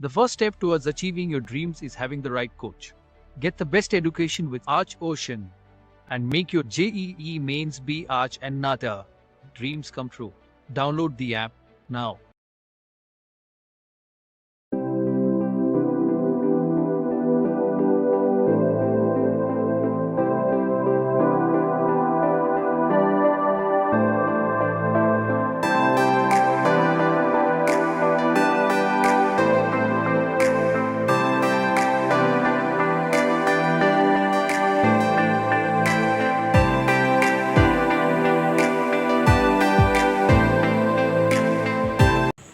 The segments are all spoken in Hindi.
The first step towards achieving your dreams is having the right coach. Get the best education with Arch Ocean and make your JEE mains be Arch and Nata dreams come true. Download the app now.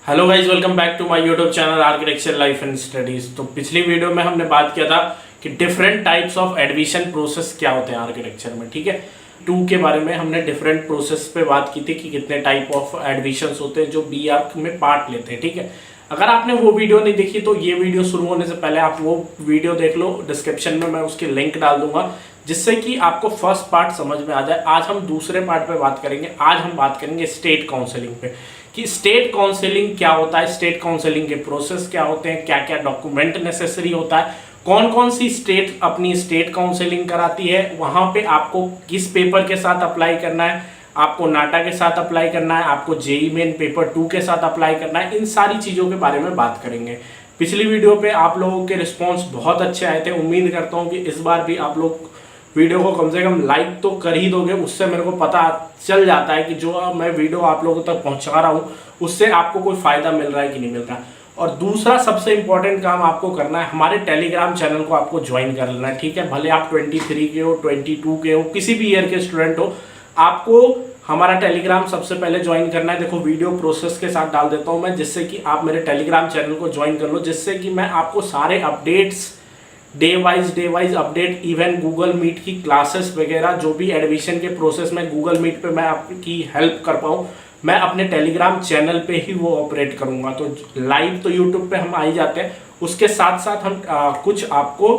Hello guys, welcome back to my YouTube channel architecture life and studies. तो पिछली वीडियो में हमने बात किया था कि different types of admission process क्या होते हैं आर्किटेक्चर में। ठीक है, 2 के बारे में हमने डिफरेंट प्रोसेस पे बात की थी कि कितने टाइप ऑफ एडमिशन्स होते हैं जो बी आर्क में पार्ट लेते हैं। ठीक है, अगर आपने वो वीडियो नहीं देखी तो ये वीडियो शुरू होने से पहले आप वो वीडियो देख लो। डिस्क्रिप्शन में मैं उसकी लिंक डाल दूंगा जिससे कि आपको फर्स्ट पार्ट समझ में आ जाए। आज हम दूसरे पार्ट पे बात करेंगे। आज हम बात करेंगे स्टेट काउंसलिंग पे कि स्टेट काउंसलिंग क्या होता है, स्टेट काउंसलिंग के प्रोसेस क्या होते हैं, क्या क्या डॉक्यूमेंट नेसेसरी होता है, कौन कौन सी स्टेट अपनी स्टेट काउंसलिंग कराती है, वहां पे आपको किस पेपर के साथ अप्लाई करना है, आपको नाटा के साथ अप्लाई करना है, आपको जेई मेन पेपर 2 के साथ अप्लाई करना है। इन सारी चीज़ों के बारे में बात करेंगे। पिछली वीडियो पे आप लोगों के रिस्पॉन्स बहुत अच्छे आए थे। उम्मीद करता हूँ कि इस बार भी आप लोग वीडियो को कम से कम लाइक तो कर ही दोगे। उससे मेरे को पता चल जाता है कि जो मैं वीडियो आप लोगों तक पहुंचा रहा हूँ उससे आपको कोई फायदा मिल रहा है कि नहीं मिल रहा है। और दूसरा सबसे इंपॉर्टेंट काम आपको करना है, हमारे टेलीग्राम चैनल को आपको ज्वाइन कर लेना है। ठीक है, भले आप 23 के हो, 22 के हो, किसी भी ईयर के स्टूडेंट हो, आपको हमारा टेलीग्राम सबसे पहले ज्वाइन करना है। देखो वीडियो प्रोसेस के साथ डाल देता हूँ मैं, जिससे कि आप मेरे टेलीग्राम चैनल को ज्वाइन कर लो, जिससे कि मैं आपको सारे updates day wise update, even Google Meet की क्लासेस वगैरह जो भी एडमिशन के प्रोसेस में गूगल मीट पे मैं आपकी हेल्प कर पाऊँ, मैं अपने टेलीग्राम चैनल पे ही वो ऑपरेट करूँगा। तो लाइव तो यूट्यूब पे हम आ ही जाते हैं, उसके साथ साथ हम कुछ आपको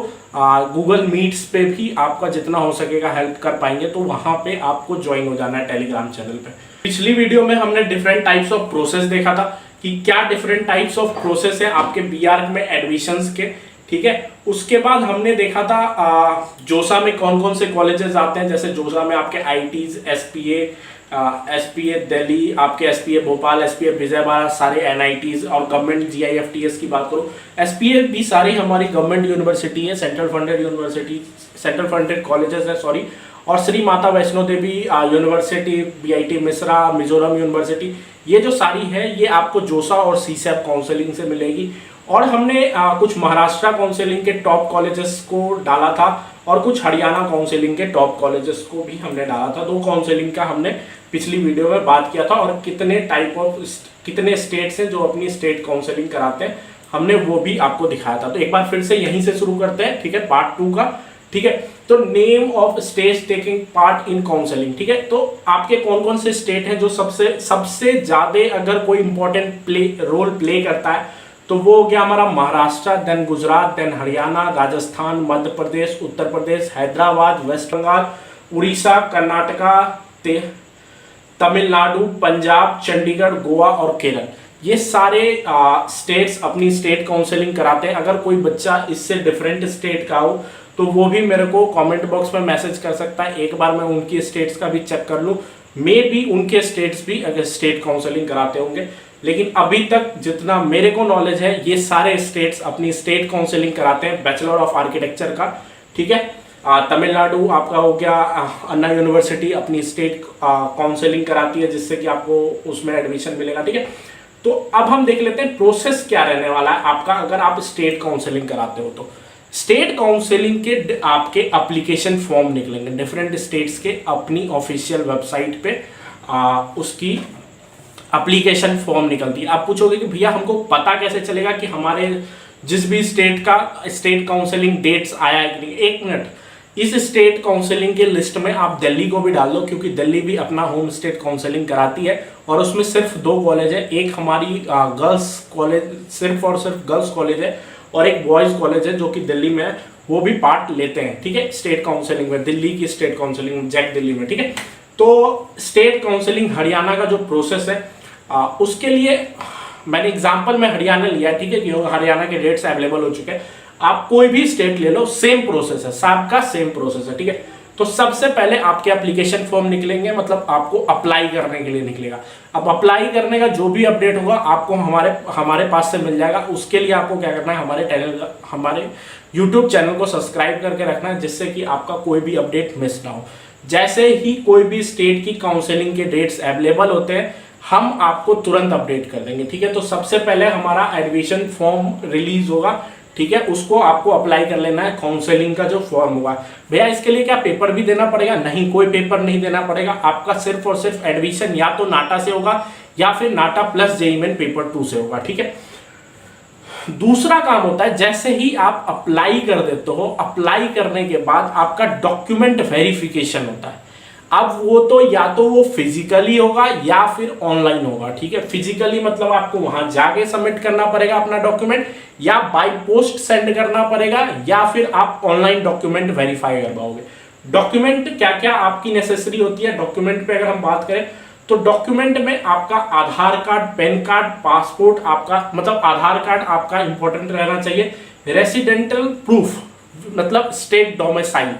गूगल मीट्स पे भी आपका जितना हो सकेगा हेल्प कर पाएंगे। तो वहाँ पे आपको ज्वाइन हो जाना है टेलीग्राम चैनल पे। पिछली वीडियो में हमने डिफरेंट टाइप्स ऑफ प्रोसेस देखा था कि क्या डिफरेंट टाइप्स ऑफ प्रोसेस है आपके बी आर्क में एडमिशन्स के। ठीक है, उसके बाद हमने देखा था जोसा में कौन कौन से कॉलेजेस आते हैं। जैसे जोसा में आपके आईटीज, एसपीए दिल्ली, आपके एसपीए भोपाल, एसपीए विजयवाड़ा, सारे एनआईटीज और गवर्नमेंट जीआईएफटीएस की बात करो, एसपीए भी सारी हमारी गवर्नमेंट यूनिवर्सिटी है, central funded university, central funded colleges है सॉरी। और Shri Mata Vaishno Devi university, BIT Mesra, Mizoram university, ये जो सारी है ये आपको जोसा और सीसैप काउंसलिंग से मिलेगी। और हमने कुछ महाराष्ट्र काउंसलिंग के टॉप कॉलेजेस को डाला था और कुछ हरियाणा काउंसलिंग के टॉप कॉलेजेस को भी हमने डाला था। 2 काउंसलिंग का हमने पिछली वीडियो में बात किया था और कितने स्टेट्स हैं जो अपनी स्टेट काउंसलिंग कराते हैं, हमने वो भी आपको दिखाया था। तो एक बार फिर से यहीं से शुरू करते हैं। ठीक है, पार्ट 2 का। ठीक है, तो name of states taking part in counselling. ठीक है, तो आपके कौन कौन से स्टेट हैं जो सबसे ज्यादा अगर कोई इंपॉर्टेंट रोल प्ले करता है तो वो हो गया हमारा Maharashtra, then Gujarat, then Haryana, Rajasthan, Madhya Pradesh, Uttar Pradesh, Hyderabad, waste Bengal, Orissa, Karnataka, Tamil Nadu, Punjab, Chandigarh, Goa और केरल। ये सारे स्टेट्स अपनी स्टेट काउंसलिंग कराते हैं। अगर कोई बच्चा इससे डिफरेंट स्टेट का हो तो वो भी मेरे को कमेंट बॉक्स में मैसेज कर सकता है। एक बार मैं उनकी स्टेट्स का भी चेक कर लूँ, मे बी उनके स्टेट्स भी अगर स्टेट काउंसलिंग कराते होंगे। लेकिन अभी तक जितना मेरे को नॉलेज है ये सारे स्टेट्स अपनी स्टेट काउंसलिंग कराते हैं बैचलर ऑफ आर्किटेक्चर का। ठीक है, तमिलनाडु आपका हो गया, अन्ना यूनिवर्सिटी अपनी स्टेट काउंसलिंग कराती है जिससे कि आपको उसमें एडमिशन मिलेगा। ठीक है, तो अब हम देख लेते हैं प्रोसेस क्या रहने वाला है आपका अगर आप स्टेट काउंसलिंग कराते हो। तो स्टेट काउंसलिंग के आपके एप्लीकेशन फॉर्म निकलेंगे डिफरेंट स्टेट्स के अपनी ऑफिशियल वेबसाइट पे, उसकी एप्लीकेशन फॉर्म निकलती है। आप पूछोगे कि भैया हमको पता कैसे चलेगा कि हमारे जिस भी स्टेट का स्टेट काउंसलिंग डेट्स आया है कि नहीं। 1 मिनट, इस स्टेट काउंसलिंग के लिस्ट में आप दिल्ली को भी डाल दो क्योंकि दिल्ली भी अपना होम स्टेट काउंसलिंग कराती है और उसमें सिर्फ 2 कॉलेज है। एक हमारी गर्ल्स कॉलेज, सिर्फ और सिर्फ गर्ल्स कॉलेज है, और एक बॉयज कॉलेज है जो कि दिल्ली में है, वो भी पार्ट लेते हैं। ठीक है, स्टेट काउंसलिंग में, दिल्ली की स्टेट काउंसलिंग में, जैक दिल्ली में। ठीक है, तो स्टेट काउंसलिंग हरियाणा का जो प्रोसेस है उसके लिए मैंने एग्जांपल में हरियाणा लिया, ठीक है, क्योंकि हरियाणा के रेट्स अवेलेबल हो चुके हैं। आप कोई भी स्टेट ले लो, सेम प्रोसेस है, सबका सेम प्रोसेस है, ठीक है। तो सबसे पहले आपके एप्लीकेशन फॉर्म निकलेंगे, मतलब आपको अप्लाई करने के लिए निकलेगा। अब अप्लाई करने का जो भी अपडेट होगा आपको हमारे पास से मिल जाएगा। उसके लिए आपको क्या करना है, हमारे यूट्यूब चैनल को सब्सक्राइब करके रखना है, जिससे कि आपका कोई भी अपडेट मिस ना हो। जैसे ही कोई भी स्टेट की काउंसलिंग के डेट्स अवेलेबल होते हैं, हम आपको तुरंत अपडेट कर देंगे, ठीक है। तो सबसे पहले हमारा एडमिशन फॉर्म रिलीज होगा, ठीक है, उसको आपको अप्लाई कर लेना है। काउंसलिंग का जो फॉर्म होगा, भैया इसके लिए क्या पेपर भी देना पड़ेगा? नहीं, कोई पेपर नहीं देना पड़ेगा। आपका सिर्फ और सिर्फ एडमिशन या तो नाटा से होगा या फिर नाटा प्लस जेईई मेन पेपर 2 से होगा, ठीक है। दूसरा काम होता है, जैसे ही आप अप्लाई कर देते हो, अप्लाई करने के बाद आपका डॉक्यूमेंट वेरिफिकेशन होता है। अब वो तो या तो वो फिजिकली होगा या फिर ऑनलाइन होगा, ठीक है। फिजिकली मतलब आपको वहां जाके सबमिट करना पड़ेगा अपना डॉक्यूमेंट, या बाय पोस्ट सेंड करना पड़ेगा, या फिर आप ऑनलाइन डॉक्यूमेंट वेरीफाई करवाओगे। डॉक्यूमेंट क्या क्या आपकी नेसेसरी होती है डॉक्यूमेंट पे अगर हम बात करें, तो डॉक्यूमेंट में आपका आधार कार्ड, पैन कार्ड, पासपोर्ट, आपका मतलब आधार कार्ड आपका इंपॉर्टेंट रहना चाहिए। रेसिडेंटल प्रूफ मतलब स्टेट डोमिसाइल।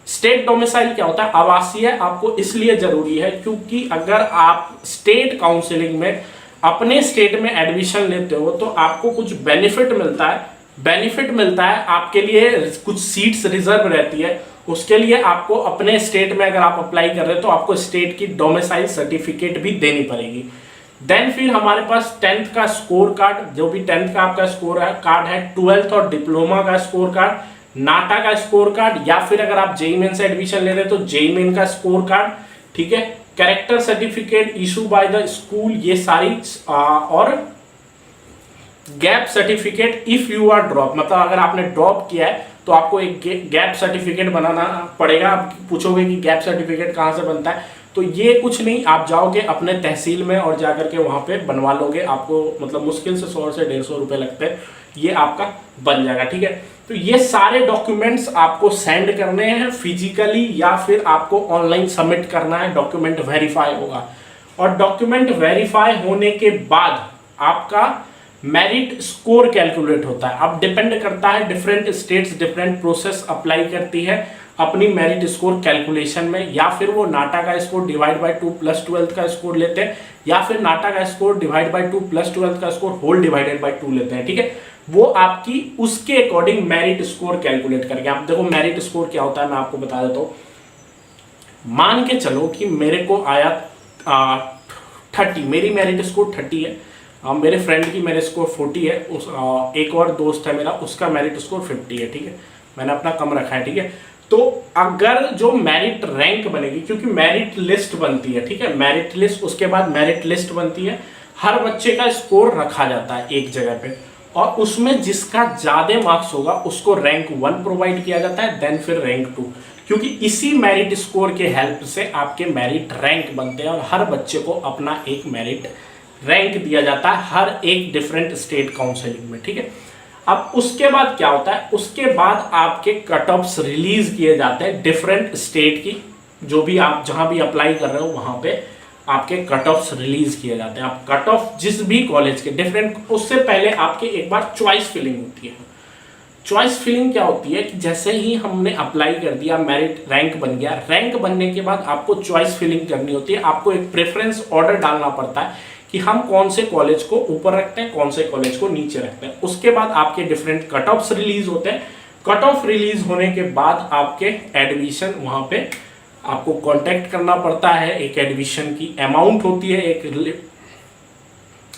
स्टेट डोमिसाइल क्या होता है? आवासीय आपको इसलिए जरूरी है क्योंकि अगर आप स्टेट काउंसलिंग में अपने स्टेट में एडमिशन लेते हो तो आपको कुछ बेनिफिट मिलता है आपके लिए, कुछ सीट्स रिजर्व रहती है। उसके लिए आपको अपने स्टेट में अगर आप अप्लाई कर रहे हो तो आपको स्टेट की डोमिसाइल सर्टिफिकेट भी देनी पड़ेगी। देन फिर हमारे पास 10th का स्कोर कार्ड, जो भी 10th का आपका स्कोर कार्ड है, 12th और डिप्लोमा का स्कोर कार्ड, नाटा का स्कोर कार्ड, या फिर अगर आप जेईई मेन से एडमिशन ले रहे हैं तो जेईई मेन का स्कोर कार्ड, ठीक है। Character certificate issue by the school, ये सारी, और gap certificate if you are drop, मतलब अगर आपने ड्रॉप किया है तो आपको एक गैप सर्टिफिकेट बनाना पड़ेगा। आप पूछोगे कि गैप सर्टिफिकेट कहाँ से बनता है, तो ये कुछ नहीं, आप जाओगे अपने तहसील में और जाकर के वहां पे बनवा लोगे। आपको मतलब मुश्किल से 100 से 150 रुपए लगते हैं, ये आपका बन जाएगा, ठीक है। तो ये सारे डॉक्यूमेंट्स आपको सेंड करने हैं फिजिकली, या फिर आपको ऑनलाइन सबमिट करना है। डॉक्यूमेंट वेरीफाई होगा, और डॉक्यूमेंट वेरीफाई होने के बाद आपका मेरिट स्कोर कैलकुलेट होता है। अब डिपेंड करता है, different states different process apply करती है अपनी मेरिट स्कोर कैलकुलेशन में, या फिर वो नाटा का score divide by 2 plus 12th का स्कोर लेते हैं, या फिर नाटा का score divide by 2 plus 12th का स्कोर होल डिवाइडेड बाय 2 लेते हैं, ठीक है। वो आपकी उसके अकॉर्डिंग मेरिट स्कोर कैलकुलेट करके, आप देखो मेरिट स्कोर क्या होता है मैं आपको बता देता हूँ। मान के चलो कि मेरे को आया 30, मेरी मेरिट स्कोर 30 है, मेरे फ्रेंड की मेरे स्कोर 40 है, एक और दोस्त है मेरा, उसका मेरिट स्कोर 50 है, ठीक है। मैंने अपना कम रखा है, ठीक है। तो अगर जो मेरिट रैंक बनेगी, क्योंकि मेरिट लिस्ट बनती है, ठीक है, मेरिट लिस्ट, उसके बाद मेरिट लिस्ट बनती है, हर बच्चे का स्कोर रखा जाता है एक जगह पे, और उसमें जिसका ज्यादा मार्क्स होगा उसको रैंक 1 प्रोवाइड किया जाता है, देन फिर रैंक 2, क्योंकि इसी मेरिट स्कोर के हेल्प से आपके मेरिट रैंक बनते हैं, और हर बच्चे को अपना एक मेरिट रैंक दिया जाता है हर एक डिफरेंट स्टेट काउंसलिंग में, ठीक है। अब उसके बाद क्या होता है, उसके बाद आपके कट ऑफ्स रिलीज किए जाते हैं डिफरेंट स्टेट की, जो भी आप जहां भी अप्लाई कर रहे हो वहां पे आपके कट ऑफ्स रिलीज किए जाते हैं। आप कट ऑफ जिस भी कॉलेज के डिफरेंट, उससे पहले आपके एक बार चॉइस फिलिंग होती है। चॉइस फिलिंग क्या होती है कि जैसे ही हमने अप्लाई कर दिया, मेरिट रैंक बन गया, रैंक बनने के बाद आपको चॉइस फिलिंग करनी होती है। आपको एक प्रेफरेंस ऑर्डर डालना पड़ता है कि हम कौन से कॉलेज को ऊपर रखते हैं, कौन से कॉलेज को नीचे रखते हैं। उसके बाद आपके डिफरेंट कट ऑफ्स रिलीज होते हैं। कट ऑफ रिलीज होने के बाद आपके एडमिशन, वहां पे आपको कांटेक्ट करना पड़ता है। एक एडमिशन की अमाउंट होती है, एक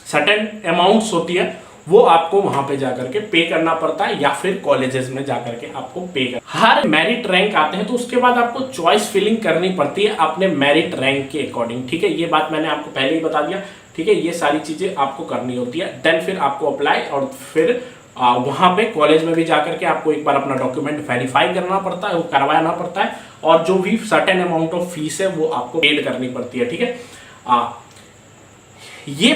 सर्टेन अमाउंट्स होती है, वो आपको वहां पे जाकर के पे करना पड़ता है, या फिर कॉलेजेस में जाकर के आपको पे कर। हर मेरिट रैंक आते हैं तो उसके बाद आपको चॉइस फिलिंग करनी पड़ती है अपने मेरिट रैंक के अकॉर्डिंग, ठीक है। ये बात मैंने आपको पहले ही बता दिया, ठीक है। ये सारी चीजें आपको करनी होती है। देन फिर आपको अप्लाई, और फिर वहां पे कॉलेज में भी जाकर के आपको एक बार अपना डॉक्यूमेंट वेरीफाई करना पड़ता है, वो करवाना पड़ता है, और जो भी सर्टेन अमाउंट ऑफ फीस है वो आपको पेड करनी पड़ती है, ठीक है। ये